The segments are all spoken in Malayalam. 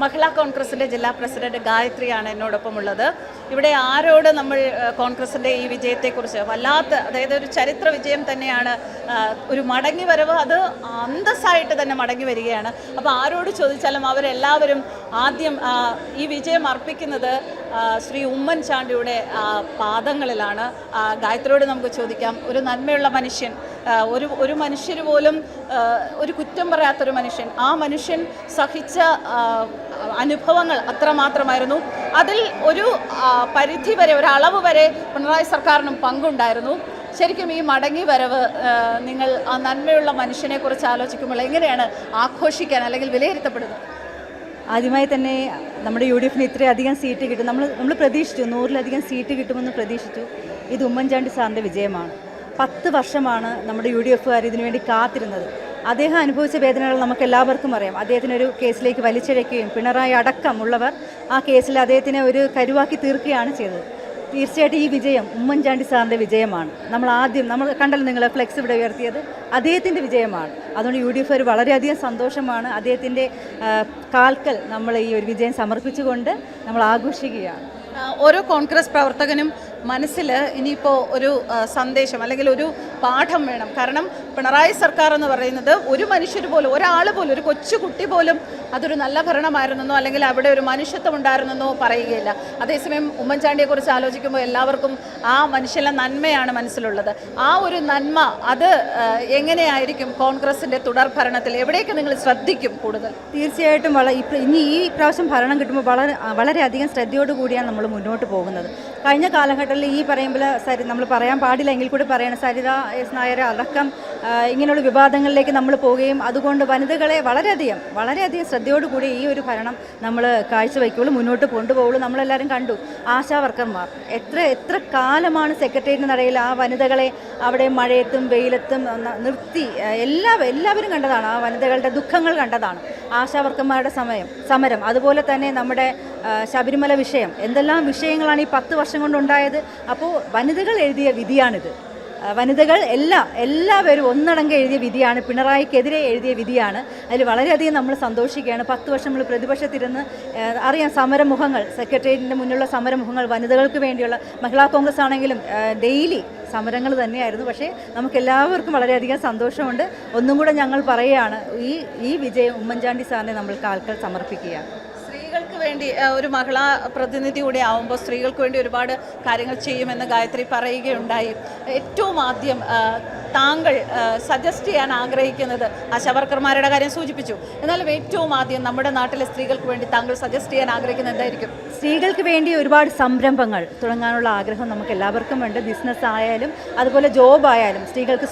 മഹിളാ കോൺഗ്രസിൻ്റെ ജില്ലാ പ്രസിഡന്റ് ഗായത്രിയാണ് എന്നോടൊപ്പം ഉള്ളത്. ഇവിടെ ആരോട് നമ്മൾ കോൺഗ്രസിൻ്റെ ഈ വിജയത്തെക്കുറിച്ച് അതായത് ഒരു ചരിത്ര വിജയം തന്നെയാണ്, ഒരു മടങ്ങി വരവ്, അത് അന്തസ്സായിട്ട് തന്നെ മടങ്ങി വരികയാണ്. അപ്പോൾ ആരോട് ചോദിച്ചാലും അവരെല്ലാവരും ആദ്യം ഈ വിജയം അർപ്പിക്കുന്നത് ശ്രീ ഉമ്മൻചാണ്ടിയുടെ പാദങ്ങളിലാണ്. ഗായത്രിയോട് നമുക്ക് ചോദിക്കാം, ഒരു നന്മയുള്ള മനുഷ്യൻ, ഒരു മനുഷ്യന് പോലും ഒരു കുറ്റം പറയാത്തൊരു മനുഷ്യൻ, ആ മനുഷ്യൻ സഹിച്ച അനുഭവങ്ങൾ അത്രമാത്രമായിരുന്നു. അതിൽ ഒരു പരിധി വരെ, ഒരളവ് വരെ പിണറായി സർക്കാരിനും പങ്കുണ്ടായിരുന്നു. ശരിക്കും ഈ മടങ്ങി വരവ് നിങ്ങൾ ആ നന്മയുള്ള മനുഷ്യനെക്കുറിച്ച് ആലോചിക്കുമ്പോൾ എങ്ങനെയാണ് ആഘോഷിക്കാൻ അല്ലെങ്കിൽ വിലയിരുത്തപ്പെടുന്നത്? ആദ്യമായി തന്നെ നമ്മുടെ UDFന് ഇത്രയധികം സീറ്റ് കിട്ടും, നമ്മൾ പ്രതീക്ഷിച്ചു, 100-ലധികം സീറ്റ് കിട്ടുമെന്ന് പ്രതീക്ഷിച്ചു. ഇത് ഉമ്മൻചാണ്ടി സാറിൻ്റെ വിജയമാണ്. 10 വർഷമാണ് നമ്മുടെ UDFുകാർ ഇതിനുവേണ്ടി കാത്തിരുന്നത്. അദ്ദേഹം അനുഭവിച്ച വേദനകൾ നമുക്ക് എല്ലാവർക്കും അറിയാം. അദ്ദേഹത്തിനൊരു കേസിലേക്ക് വലിച്ചിഴയ്ക്കുകയും പിണറായി അടക്കമുള്ളവർ ആ കേസിൽ അദ്ദേഹത്തിനെ ഒരു കരുവാക്കി തീർക്കുകയാണ് ചെയ്തത്. തീർച്ചയായിട്ടും ഈ വിജയം ഉമ്മൻചാണ്ടി സാറിൻ്റെ വിജയമാണ്. നമ്മൾ കണ്ടല്ലോ, നിങ്ങൾ ഫ്ലെക്സ് ഇവിടെ ഉയർത്തിയത് അദ്ദേഹത്തിൻ്റെ വിജയമാണ്. അതുകൊണ്ട് UDFുകാർ വളരെയധികം സന്തോഷമാണ്. അദ്ദേഹത്തിൻ്റെ കാൽക്കൽ നമ്മൾ ഈ ഒരു വിജയം സമർപ്പിച്ചുകൊണ്ട് നമ്മൾ ആഘോഷിക്കുകയാണ്. ഓരോ കോൺഗ്രസ് പ്രവർത്തകനും മനസ്സിൽ ഇനിയിപ്പോൾ ഒരു സന്ദേശം അല്ലെങ്കിൽ ഒരു പാഠം വേണം. കാരണം പിണറായി സർക്കാർ എന്ന് പറയുന്നത് ഒരു മനുഷ്യർ പോലും, ഒരാൾ പോലും, ഒരു കൊച്ചുകുട്ടി പോലും അതൊരു നല്ല ഭരണമായിരുന്നെന്നോ അല്ലെങ്കിൽ അവിടെ ഒരു മനുഷ്യത്വം ഉണ്ടായിരുന്നെന്നോ പറയുകയില്ല. അതേസമയം ഉമ്മൻചാണ്ടിയെക്കുറിച്ച് ആലോചിക്കുമ്പോൾ എല്ലാവർക്കും ആ മനുഷ്യൻ്റെ നന്മയാണ് മനസ്സിലുള്ളത്. ആ ഒരു നന്മ അത് എങ്ങനെയായിരിക്കും കോൺഗ്രസിൻ്റെ തുടർ ഭരണത്തിൽ, എവിടേക്ക് നിങ്ങൾ ശ്രദ്ധിക്കും കൂടുതൽ? തീർച്ചയായിട്ടും ഇനി ഈ പ്രാവശ്യം ഭരണം കിട്ടുമ്പോൾ വളരെയധികം ശ്രദ്ധയോടുകൂടിയാണ് നമ്മൾ മുന്നോട്ട് പോകുന്നത്. കഴിഞ്ഞ കാലഘട്ടത്തിൽ ഈ പറയുമ്പോൾ നമ്മൾ പറയാൻ പാടില്ല എങ്കിൽ കൂടി പറയണം, സരിത എസ് നായർ അടക്കം ഇങ്ങനെയുള്ള വിവാദങ്ങളിലേക്ക് നമ്മൾ പോവുകയും അതുകൊണ്ട് വനിതകളെ വളരെയധികം ശ്രദ്ധയോടുകൂടി ഈ ഒരു ഭരണം നമ്മൾ കാഴ്ചവെക്കുകയുള്ളൂ, മുന്നോട്ട് കൊണ്ടുപോകുള്ളൂ. നമ്മളെല്ലാവരും കണ്ടു, ആശാ വർക്കർമാർ എത്ര കാലമാണ് സെക്രട്ടേറിയറ്റിന് നടയിൽ ആ വനിതകളെ അവിടെ മഴയത്തും വെയിലത്തും നിർത്തി എല്ലാവരും കണ്ടതാണ്. ആ വനിതകളുടെ ദുഃഖങ്ങൾ കണ്ടതാണ്. ആശാ വർക്കർമാരുടെ സമരം, അതുപോലെ തന്നെ നമ്മുടെ ശബരിമല വിഷയം, എന്തെല്ലാം വിഷയങ്ങളാണ് ഈ 10 വർഷം കൊണ്ടുണ്ടായത്. അപ്പോൾ വനിതകൾ എഴുതിയ വിധിയാണിത്. വനിതകൾ എല്ലാവരും ഒന്നടങ്കം എഴുതിയ വിധിയാണ്, പിണറായിക്കെതിരെ എഴുതിയ വിധിയാണ്. അതിൽ വളരെയധികം നമ്മൾ സന്തോഷിക്കുകയാണ്. 10 വർഷം നമ്മൾ പ്രതിപക്ഷത്തിരുന്ന് അറിയാം, സമരമുഖങ്ങൾ, സെക്രട്ടേറിയറ്റിൻ്റെ മുന്നിലുള്ള സമരമുഖങ്ങൾ, വനിതകൾക്ക് വേണ്ടിയുള്ള, മഹിളാ കോൺഗ്രസ് ആണെങ്കിലും ഡെയിലി സമരങ്ങൾ തന്നെയായിരുന്നു. പക്ഷേ നമുക്കെല്ലാവർക്കും വളരെയധികം സന്തോഷമുണ്ട്. ഒന്നും കൂടെ ഞങ്ങൾ പറയുകയാണ്, ഈ വിജയം ഉമ്മൻചാണ്ടി സാറിനെ നമ്മൾ കാൽക്കൽ സമർപ്പിക്കുകയാണ്. സ്ത്രീകൾക്ക് വേണ്ടി ഒരു മഹിളാ പ്രതിനിധി കൂടി ആവുമ്പോൾ സ്ത്രീകൾക്ക് വേണ്ടി ഒരുപാട് കാര്യങ്ങൾ ചെയ്യുമെന്ന് ഗായത്രി പറയുകയുണ്ടായി. ഏറ്റവും ആദ്യം താങ്കൾ സജസ്റ്റ് ചെയ്യാൻ ആഗ്രഹിക്കുന്നത്, ആശാവർക്കർമാരുടെ കാര്യം സൂചിപ്പിച്ചു, എന്നാലും ഏറ്റവും ആദ്യം നമ്മുടെ നാട്ടിലെ സ്ത്രീകൾക്ക് വേണ്ടി താങ്കൾ സജസ്റ്റ് ചെയ്യാൻ ആഗ്രഹിക്കുന്നത് എന്തായിരിക്കും? സ്ത്രീകൾക്ക് വേണ്ടി ഒരുപാട് സംരംഭങ്ങൾ തുടങ്ങാനുള്ള ആഗ്രഹം നമുക്ക് എല്ലാവർക്കും ഉണ്ട്. ബിസിനസ് ആയാലും അതുപോലെ ജോബ് ആയാലും സ്ത്രീകൾക്ക്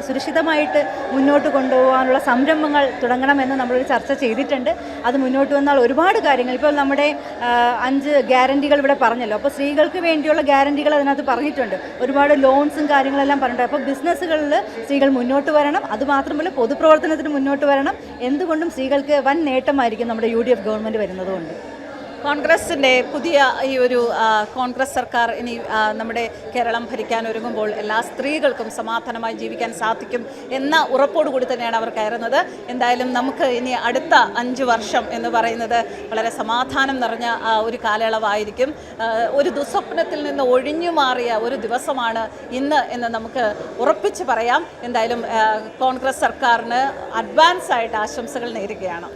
സുരക്ഷിതമായിട്ട് മുന്നോട്ട് കൊണ്ടുപോകാനുള്ള സംരംഭങ്ങൾ തുടങ്ങണമെന്ന് നമ്മളൊരു ചർച്ച ചെയ്തിട്ടുണ്ട്. അത് മുന്നോട്ട് വന്നാൽ ഒരുപാട് കാര്യങ്ങൾ, ഇപ്പോൾ നമ്മുടെ 5 ഗ്യാരണ്ടികൾ ഇവിടെ പറഞ്ഞല്ലോ. അപ്പോൾ സ്ത്രീകൾക്ക് വേണ്ടിയുള്ള ഗ്യാരണ്ടികൾ അതിനകത്ത് പറഞ്ഞിട്ടുണ്ട്. ഒരുപാട് ലോൺസും കാര്യങ്ങളെല്ലാം പറഞ്ഞിട്ടുണ്ട്. അപ്പോൾ ബിസിനസ്സുകളിൽ സ്ത്രീകൾ മുന്നോട്ട് വരണം. അതുമാത്രമല്ല, പൊതുപ്രവർത്തനത്തിന് മുന്നോട്ട് വരണം. എന്തുകൊണ്ടും സ്ത്രീകൾക്ക് വൻ നേട്ടമായിരിക്കും നമ്മുടെ UDF ഗവൺമെൻറ് വരുന്നതുകൊണ്ട്. കോൺഗ്രസിൻ്റെ പുതിയ ഈ ഒരു കോൺഗ്രസ് സർക്കാർ ഇനി നമ്മുടെ കേരളം ഭരിക്കാൻ ഒരുങ്ങുമ്പോൾ എല്ലാ സ്ത്രീകൾക്കും സമാധാനമായി ജീവിക്കാൻ സാധിക്കും എന്ന ഉറപ്പോടുകൂടി തന്നെയാണ് അവർ കയറുന്നത്. എന്തായാലും നമുക്ക് ഇനി അടുത്ത 5 വർഷം എന്ന് പറയുന്നത് വളരെ സമാധാനം നിറഞ്ഞ ഒരു കാലയളവായിരിക്കും. ഒരു ദുസ്വപ്നത്തിൽ നിന്ന് ഒഴിഞ്ഞു മാറിയ ഒരു ദിവസമാണ് ഇന്ന് എന്ന് നമുക്ക് ഉറപ്പിച്ച് പറയാം. എന്തായാലും കോൺഗ്രസ് സർക്കാരിന് അഡ്വാൻസ് ആയിട്ട് ആശംസകൾ നേരുകയാണ്.